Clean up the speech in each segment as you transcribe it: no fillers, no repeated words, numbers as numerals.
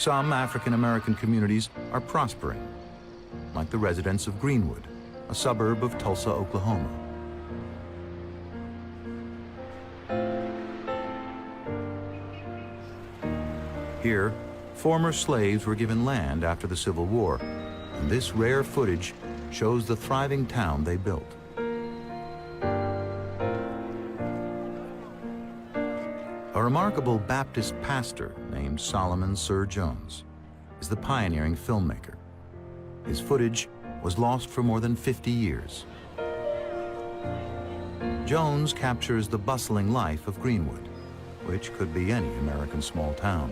Some African-American communities are prospering, like the residents of Greenwood, a suburb of Tulsa, Oklahoma. Here, former slaves were given land after the Civil War, and this rare footage shows the thriving town they built. A remarkable Baptist pastor named Solomon Sir Jones is the pioneering filmmaker. His footage was lost for more than 50 years. Jones captures the bustling life of Greenwood, which could be any American small town.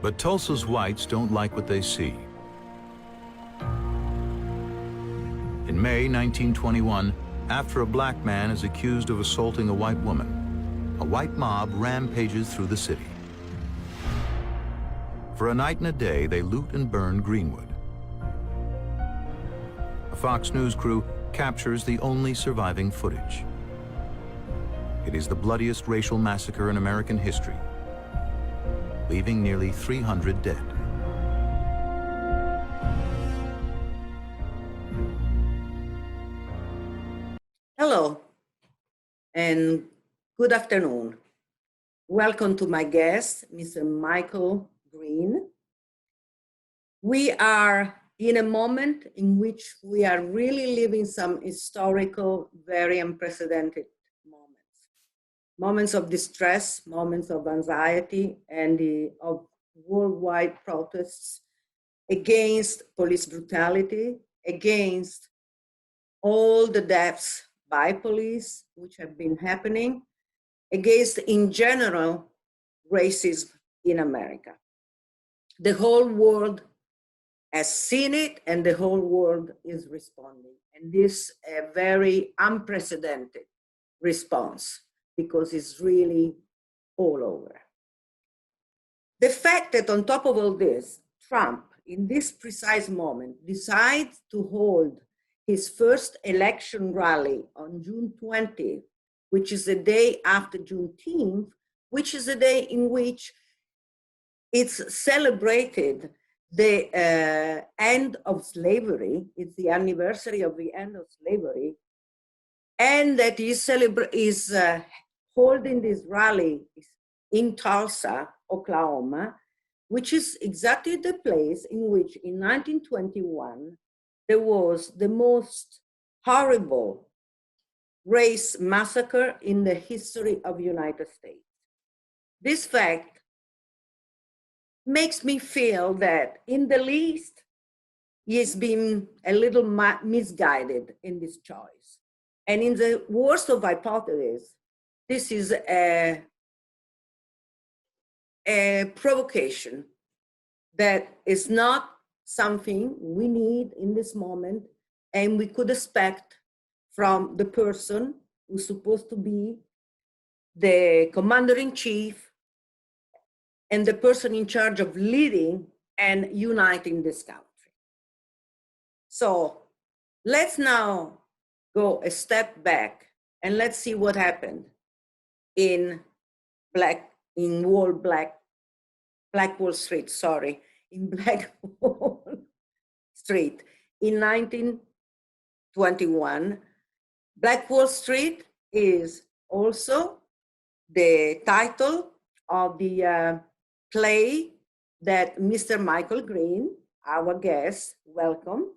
But Tulsa's whites don't like what they see. In May 1921, after a black man is accused of assaulting a white woman, a white mob rampages through the city. For a night and a day, they loot and burn Greenwood. A Fox News crew captures the only surviving footage. It is the bloodiest racial massacre in American history, leaving nearly 300 dead. Hello, and good afternoon. Welcome to my guest, Mr. Michael Green. We are in a moment in which we are really living some historical, very unprecedented moments of distress, moments of anxiety, and of worldwide protests against police brutality, against all the deaths by police, which have been happening, against, in general, racism in America. The whole world has seen it, and the whole world is responding. And this is a very unprecedented response, because it's really all over. The fact that on top of all this, Trump, in this precise moment, decides to hold his first election rally on June 20th, which is the day after Juneteenth, which is the day in which it's celebrated the end of slavery. It's the anniversary of the end of slavery, and that he is holding this rally in Tulsa, Oklahoma, which is exactly the place in which in 1921 there was the most horrible race massacre in the history of the United States. This fact makes me feel that in the least he's been a little misguided in this choice. And in the worst of hypotheses, this is a provocation that is not something we need in this moment, and we could expect from the person who's supposed to be the commander-in-chief and the person in charge of leading and uniting this country. So let's now go a step back and let's see what happened in Black Wall Street in 1921. Black Wall Street is also the title of the play that Mr. Michael Green, our guest, welcome,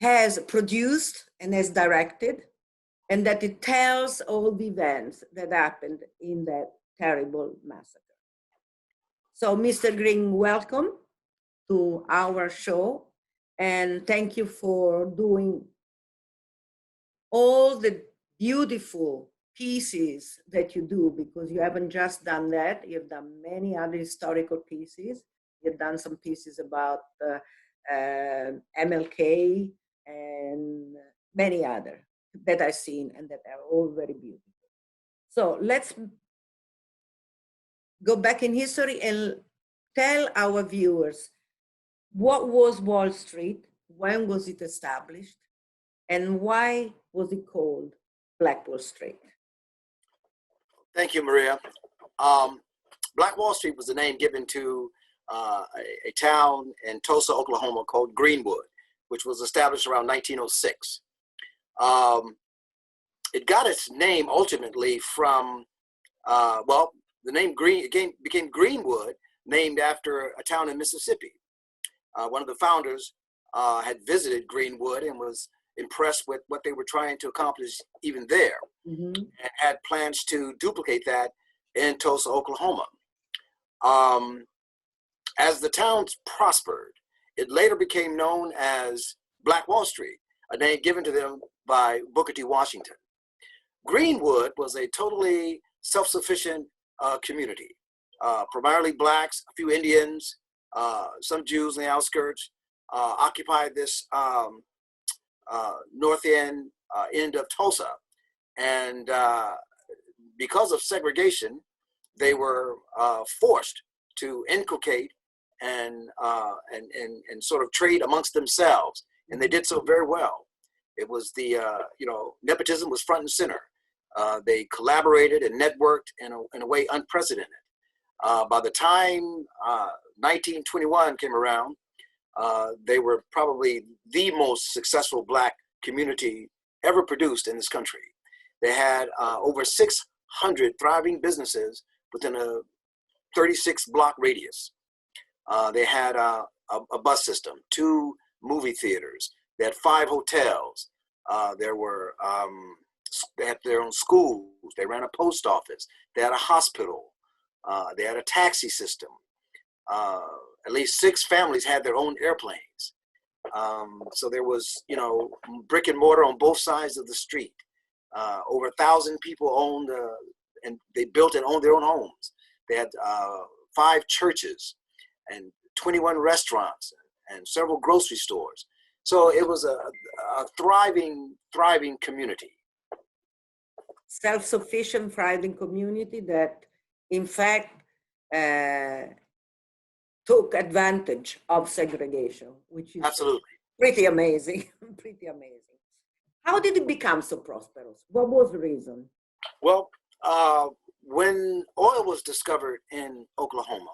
has produced and has directed, and that it tells all the events that happened in that terrible massacre. So Mr. Green, welcome to our show, and thank you for doing all the beautiful pieces that you do, because you haven't just done that, you've done many other historical pieces. You've done some pieces about MLK and many other that I've seen and that are all very beautiful. So let's go back in history and tell our viewers what was Wall Street? When was it established? And why was it called Black Wall Street? Thank you, Maria. Um, Black Wall Street was the name given to a town in Tulsa, Oklahoma called Greenwood, which was established around 1906. It got its name ultimately from, well, the name became Greenwood, named after a town in Mississippi. One of the founders had visited Greenwood and was impressed with what they were trying to accomplish even there, and had plans to duplicate that in Tulsa, Oklahoma. As the towns prospered, it later became known as Black Wall Street, a name given to them by Booker T. Washington. Greenwood was a totally self-sufficient community, primarily blacks, a few Indians, some Jews in the outskirts, occupied this north end of Tulsa. And because of segregation, they were forced to inculcate and sort of trade amongst themselves. And they did so very well. It was the, nepotism was front and center. They collaborated and networked in a way unprecedented. By the time 1921 came around, they were probably the most successful Black community ever produced in this country. They had over 600 thriving businesses within a 36-block radius. They had a bus system, 2 movie theaters. They had 5 hotels. They had their own schools. They ran a post office. They had a hospital. They had a taxi system. At least 6 families had their own airplanes. So there was, brick and mortar on both sides of the street. Over 1,000 people owned, and they built and owned their own homes. They had 5 churches and 21 restaurants and several grocery stores. So it was a thriving community. Self-sufficient, thriving community that, in fact, took advantage of segregation, which is absolutely pretty amazing. Pretty amazing. How did it become so prosperous? What was the reason? Well, when oil was discovered in Oklahoma,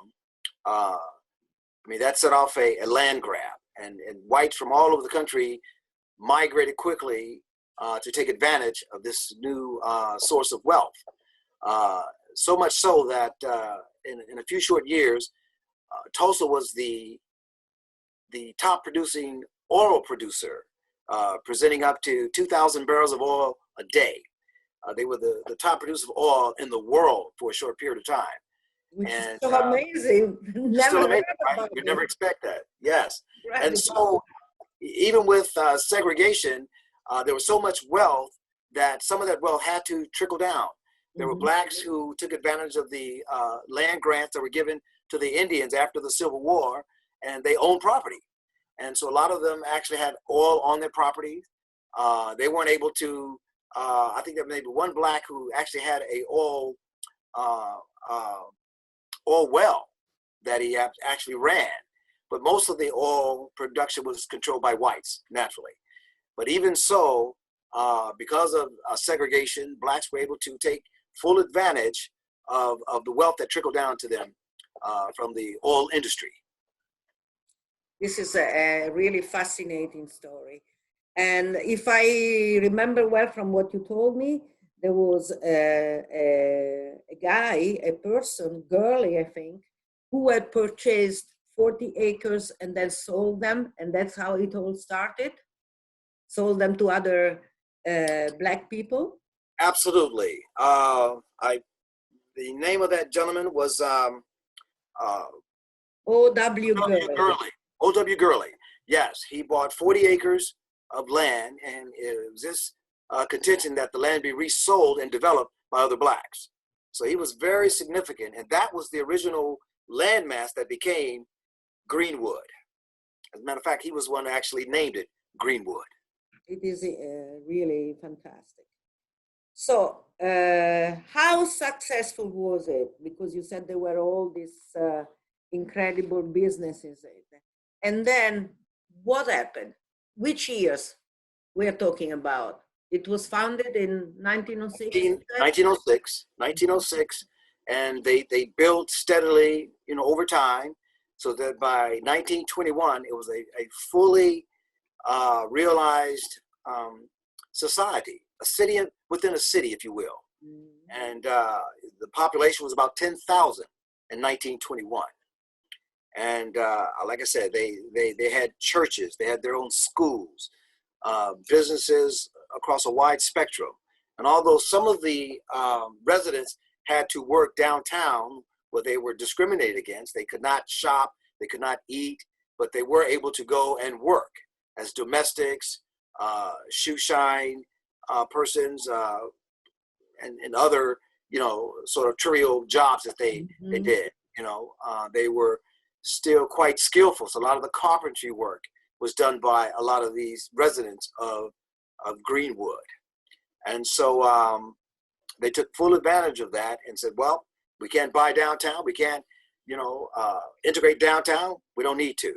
that set off a land grab, and whites from all over the country migrated quickly to take advantage of this new source of wealth. So much so that in a few short years, Tulsa was the top producing oil producer, presenting up to 2,000 barrels of oil a day. They were the top producer of oil in the world for a short period of time. Which is so amazing. Never amazing, right? You never expect that. Yes. Right. And so even with segregation, there was so much wealth that some of that wealth had to trickle down. There were Blacks who took advantage of the land grants that were given to the Indians after the Civil War, and they owned property. And so a lot of them actually had oil on their property. They weren't able to, I think there may be one Black who actually had a oil well that he actually ran. But most of the oil production was controlled by whites, naturally. But even so, because of segregation, Blacks were able to take full advantage of the wealth that trickled down to them from the oil industry. This is a really fascinating story. And if I remember well from what you told me, there was a guy, a person, Gurley, I think, who had purchased 40 acres and then sold them. And that's how it all started. Sold them to other Black people. Absolutely. The name of that gentleman was O.W. Gurley. O.W. Gurley. Yes, he bought 40 acres of land, and it was his contention that the land be resold and developed by other Blacks. So he was very significant, and that was the original landmass that became Greenwood. As a matter of fact, he was one who actually named it Greenwood. It is really fantastic. So how successful was it? Because you said there were all these incredible businesses. And then what happened? Which years we're talking about? It was founded in 1906? 1906, and they built steadily, over time, so that by 1921 it was a fully realized society, a city within a city, if you will. And the population was about 10,000 in 1921. And like I said, they had churches, they had their own schools, businesses across a wide spectrum. And although some of the residents had to work downtown where they were discriminated against, they could not shop, they could not eat, but they were able to go and work as domestics, shoe shine persons, and other, sort of trivial jobs that they did. They were still quite skillful. So a lot of the carpentry work was done by a lot of these residents of Greenwood. And so they took full advantage of that and said, well, we can't buy downtown. We can't, integrate downtown. We don't need to.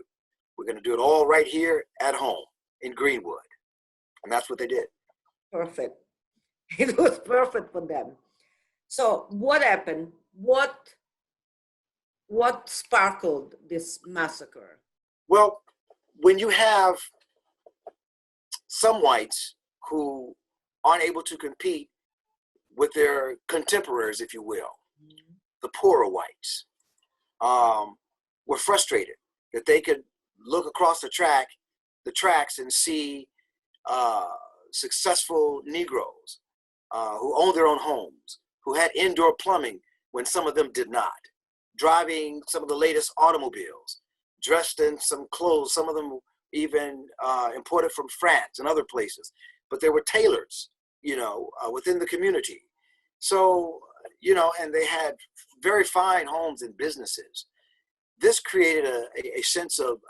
We're going to do it all right here at home in Greenwood. And that's what they did. Perfect. It was perfect for them. So what happened? What sparkled this massacre? Well, when you have some whites who aren't able to compete with their contemporaries, if you will, the poorer whites, were frustrated that they could look across the tracks and see successful Negroes who owned their own homes, who had indoor plumbing when some of them did not, driving some of the latest automobiles, dressed in some clothes, some of them even imported from France and other places. But there were tailors, within the community. So, and they had very fine homes and businesses. This created a sense of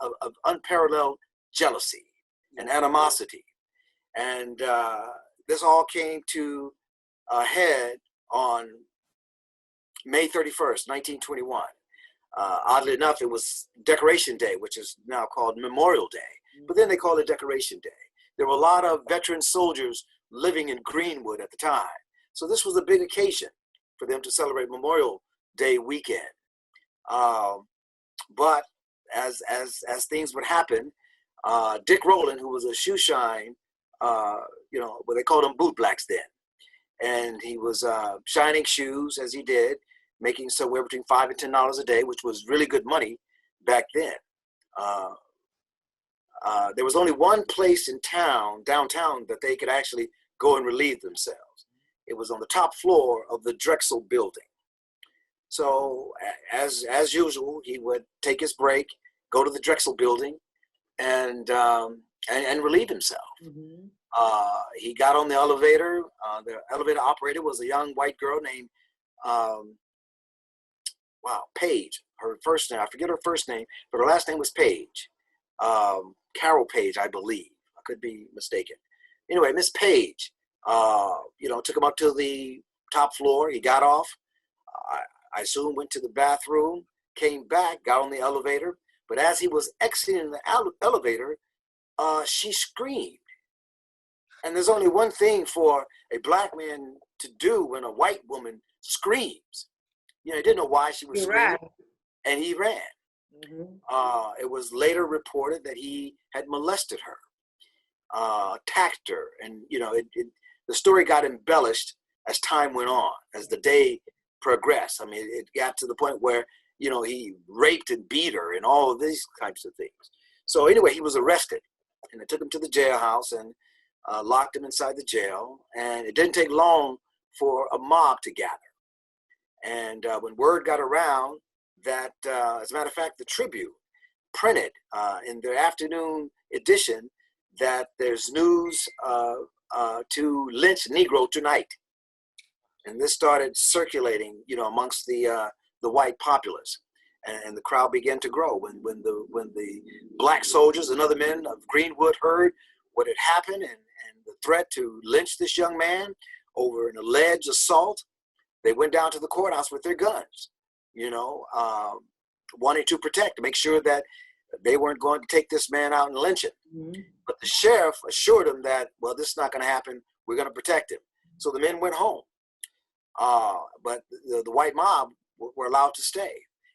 unparalleled jealousy and animosity. And this all came to a head on May 31st, 1921. Oddly enough, it was Decoration Day, which is now called Memorial Day, but then they called it Decoration Day. There were a lot of veteran soldiers living in Greenwood at the time. So this was a big occasion for them to celebrate Memorial Day weekend. But as things would happen, Dick Rowland, who was a shoe shine, what they called them boot blacks then, and he was shining shoes as he did, making somewhere between $5 and $10 a day, which was really good money back then. There was only one place in downtown, that they could actually go and relieve themselves. It was on the top floor of the Drexel building. So as usual, he would take his break, go to the Drexel building, and relieve himself. He got on the elevator. The elevator operator was a young white girl named Paige. Her first name, I forget her first name, but her last name was Paige. Carol Page, I believe. I could be mistaken. Anyway, Miss Page, took him up to the top floor. He got off. I assume went to the bathroom, came back, got on the elevator. But as he was exiting the elevator, she screamed. And there's only one thing for a black man to do when a white woman screams. He didn't know why she was screaming, and he ran. It was later reported that he had molested her, attacked her, and the story got embellished as time went on, as the day progressed. I mean, it got to the point where he raped and beat her and all of these types of things. So anyway, he was arrested, and they took him to the jailhouse and locked him inside the jail. And it didn't take long for a mob to gather. And when word got around that, as a matter of fact, the Tribune printed in their afternoon edition that there's news to lynch Negro tonight. And this started circulating, amongst the white populace, and the crowd began to grow. When the black soldiers and other men of Greenwood heard what had happened and the threat to lynch this young man over an alleged assault, they went down to the courthouse with their guns, wanting to protect, to make sure that they weren't going to take this man out and lynch him. Mm-hmm. But the sheriff assured him that, well, this is not going to happen. We're going to protect him. So the men went home. But the white mob were allowed to stay.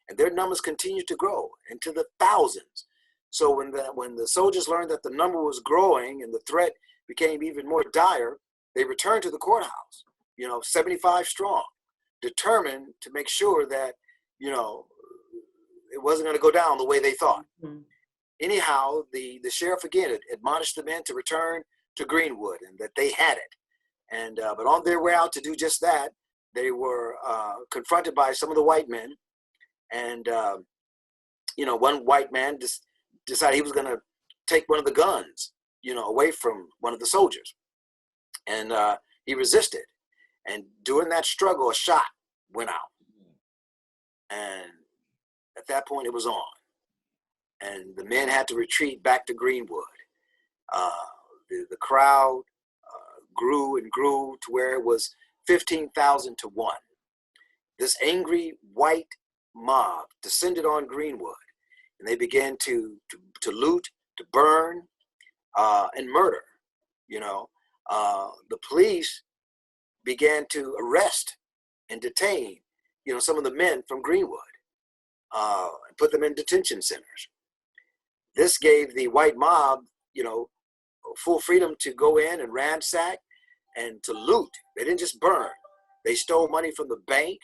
And their numbers continued to grow into the thousands. So when the soldiers learned that the number was growing and the threat became even more dire, they returned to the courthouse, 75 strong, determined to make sure that, it wasn't going to go down the way they thought. Mm-hmm. Anyhow, the sheriff again admonished the men to return to Greenwood and that they had it. And but on their way out to do just that, they were confronted by some of the white men. And, one white man decided he was going to take one of the guns, away from one of the soldiers. And he resisted. And during that struggle, a shot went out. And at that point, it was on. And the men had to retreat back to Greenwood. The crowd grew and grew to where it was 15,000 to 1. This angry white mob descended on Greenwood, and they began to loot, to burn, and murder. The police began to arrest and detain, some of the men from Greenwood, and put them in detention centers. This gave the white mob, full freedom to go in and ransack and to loot. They didn't just burn. They stole money from the bank.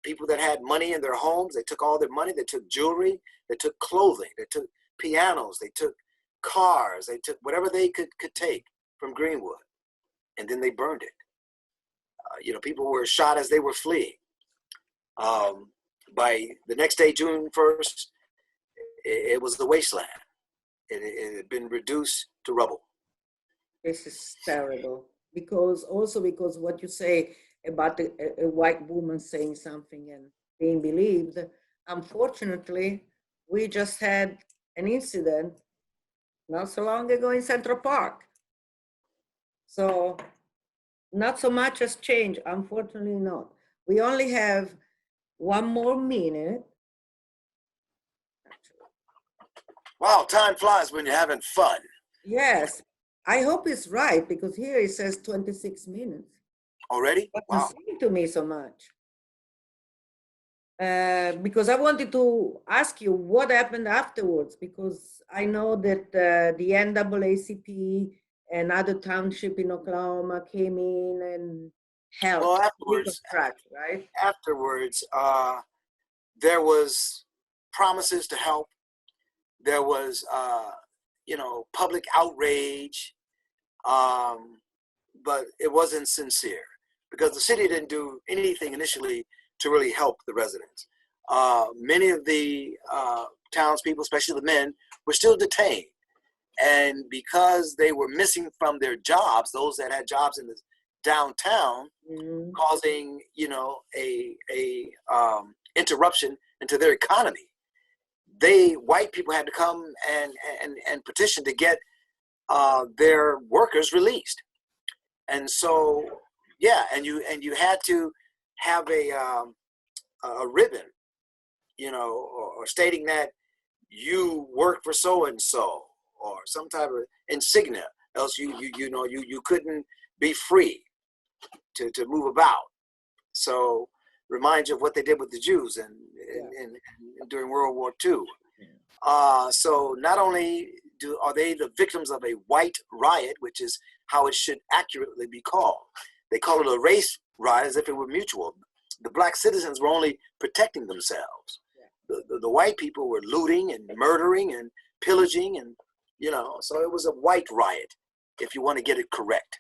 People that had money in their homes, they took all their money. They took jewelry. They took clothing. They took pianos. They took cars. They took whatever they could take from Greenwood, and then they burned it. People were shot as they were fleeing. By the next day, June 1st, it was the wasteland. It had been reduced to rubble. This is terrible. Because what you say about a white woman saying something and being believed, unfortunately, we just had an incident not so long ago in Central Park. So not so much has changed, unfortunately not. We only have one more minute. Wow, time flies when you're having fun. Yes, I hope it's right, because here it says 26 minutes. Already? It Wow. doesn't seem to me so much. Because I wanted to ask you what happened afterwards, because I know that the NAACP and other township in Oklahoma came in and helped. Well, afterwards, right? Afterwards, there was promises to help. There was, public outrage, but it wasn't sincere because the city didn't do anything initially to really help the residents. Many of the townspeople, especially the men, were still detained. And because they were missing from their jobs, those that had jobs in the downtown, Mm-hmm. causing, a interruption into their economy. White people had to come and petition to get their workers released. And so, yeah, and you had to have a ribbon, or stating that you work for so and so, or some type of insignia. Else you couldn't be free to move about. So remind you of what they did with the Jews and during World War II. So not only are they the victims of a white riot, which is how it should accurately be called. They call it a race riot as if it were mutual. The black citizens were only protecting themselves. The white people were looting and murdering and pillaging, and so it was a white riot, if you want to get it correct.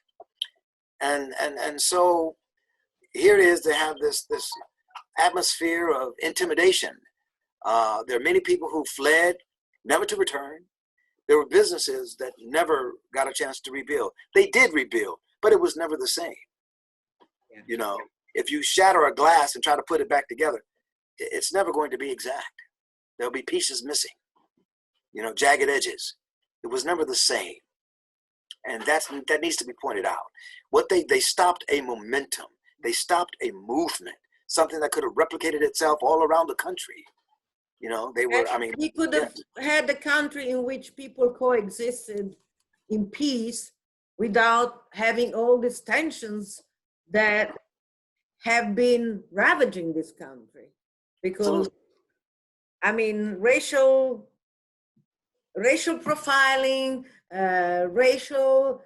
And so here it is to have this atmosphere of intimidation. There are many people who fled, never to return. There were businesses that never got a chance to rebuild. They did rebuild, but it was never the same. Yeah. If you shatter a glass and try to put it back together, it's never going to be exact. There'll be pieces missing, jagged edges. It was never the same. And that needs to be pointed out. What they stopped a momentum. They stopped a movement, something that could have replicated itself all around the country. You know, they were, I mean. We could have had a country in which people coexisted in peace without having all these tensions that have been ravaging this country. Because, I mean, racial profiling, racial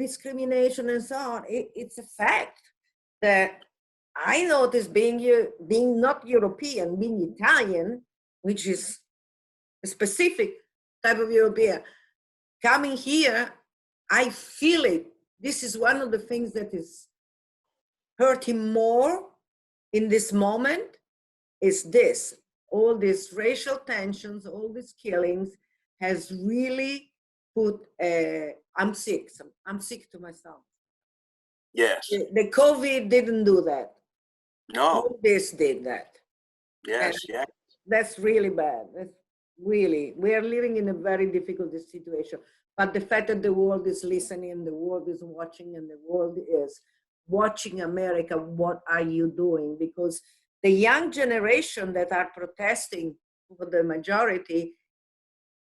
discrimination and so on, it's a fact that I noticed being not European, being Italian, which is a specific type of European, coming here, I feel it. This is one of the things that is hurting more in this moment, is this. All these racial tensions, all these killings has really put, I'm sick to myself. Yes. The COVID didn't do that. No. All this did that. Yes, yeah. That's really bad. That's really, we are living in a very difficult situation. But the fact that the world is listening, the world is watching, and the world is watching America, what are you doing? Because the young generation that are protesting for the majority,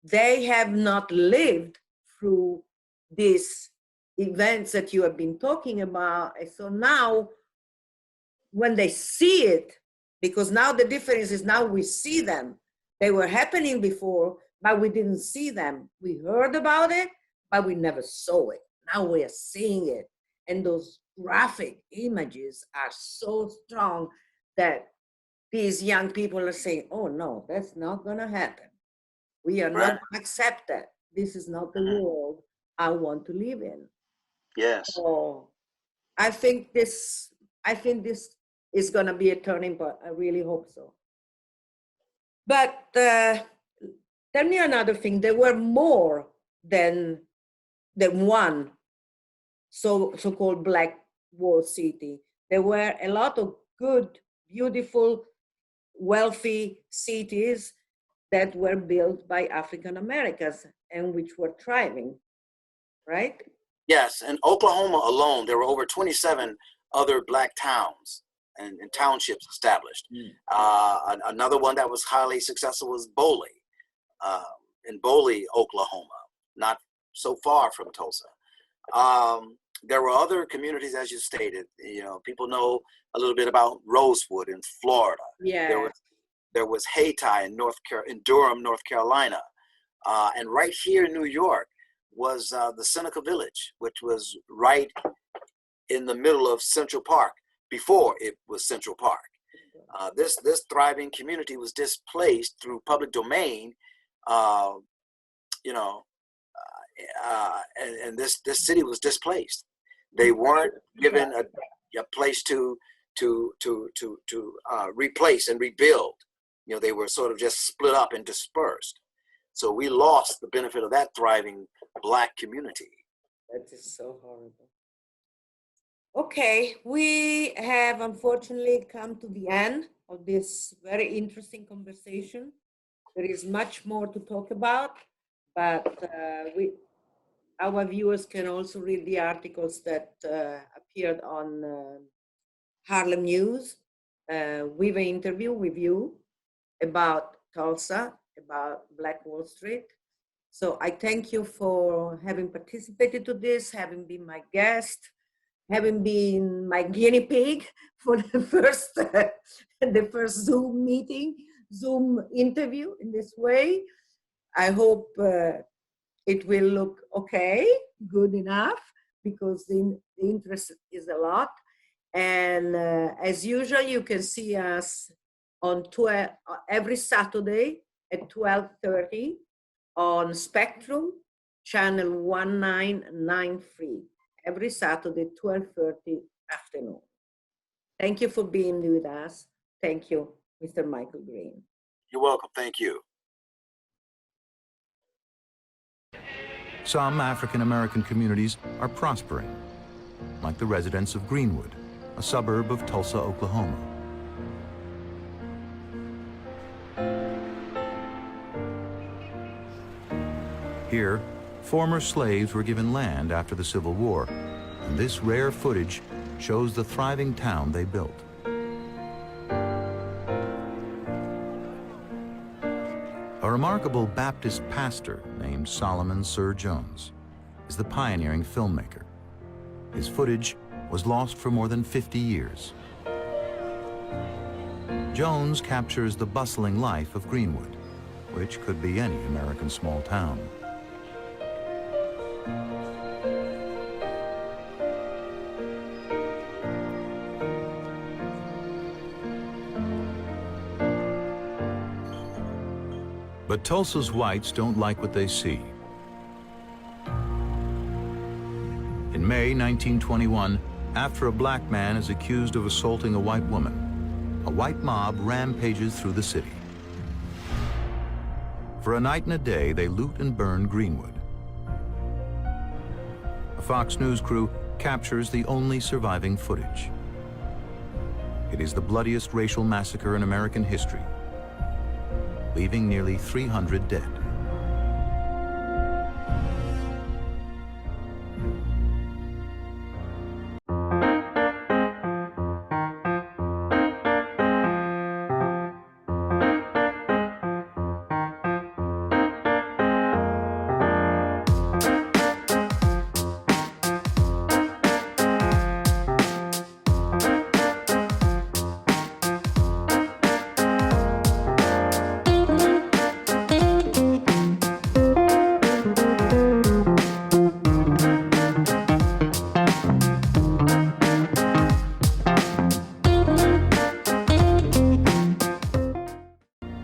they have not lived through these events that you have been talking about. And so now, when they see it, because now the difference is now we see them. They were happening before, but we didn't see them. We heard about it, but we never saw it. Now we are seeing it. And those graphic images are so strong that these young people are saying, oh no, that's not gonna happen. We are not gonna accept that. This is not the world I want to live in. Yes. So I think this is gonna be a turning point. I really hope so. But tell me another thing. There were more than one so-called Black Wall City. There were a lot of good, beautiful, wealthy cities that were built by African Americans and which were thriving, right? Yes, in Oklahoma alone, there were over 27 other Black towns and townships established. Another one that was highly successful was Boley, in Boley, Oklahoma, not so far from Tulsa. There were other communities, as you stated. You know, people know a little bit about Rosewood in Florida. Yeah. There was Hayti in Durham, North Carolina, and right here in New York was the Seneca Village, which was right in the middle of Central Park before it was Central Park. This thriving community was displaced through public domain, you know, and this city was displaced. They weren't given a place to replace and rebuild. You know, they were sort of just split up and dispersed. So we lost the benefit of that thriving Black community. That is so horrible. Okay, we have unfortunately come to the end of this very interesting conversation. There is much more to talk about, but our viewers can also read the articles that appeared on Harlem News with an interview with you about Tulsa, about Black Wall Street. So I thank you for having participated to this, having been my guest, having been my guinea pig for the first Zoom meeting, Zoom interview in this way. I hope it will look okay, good enough, because the interest is a lot. And as usual, you can see us on every Saturday at 12:30 on Spectrum, channel 1993, every Saturday, 12:30 afternoon. Thank you for being with us. Thank you, Mr. Michael Green. You're welcome. Thank you. Some African-American communities are prospering, like the residents of Greenwood, a suburb of Tulsa, Oklahoma. Here, former slaves were given land after the Civil War, and this rare footage shows the thriving town they built. remarkable Baptist pastor named Solomon Sir Jones is the pioneering filmmaker. His footage was lost for more than 50 years. Jones captures the bustling life of Greenwood, which could be any American small town. But Tulsa's whites don't like what they see. In May 1921, after a black man is accused of assaulting a white woman, a white mob rampages through the city. For a night and a day, they loot and burn Greenwood. A Fox News crew captures the only surviving footage. It is the bloodiest racial massacre in American history, leaving nearly 300 dead.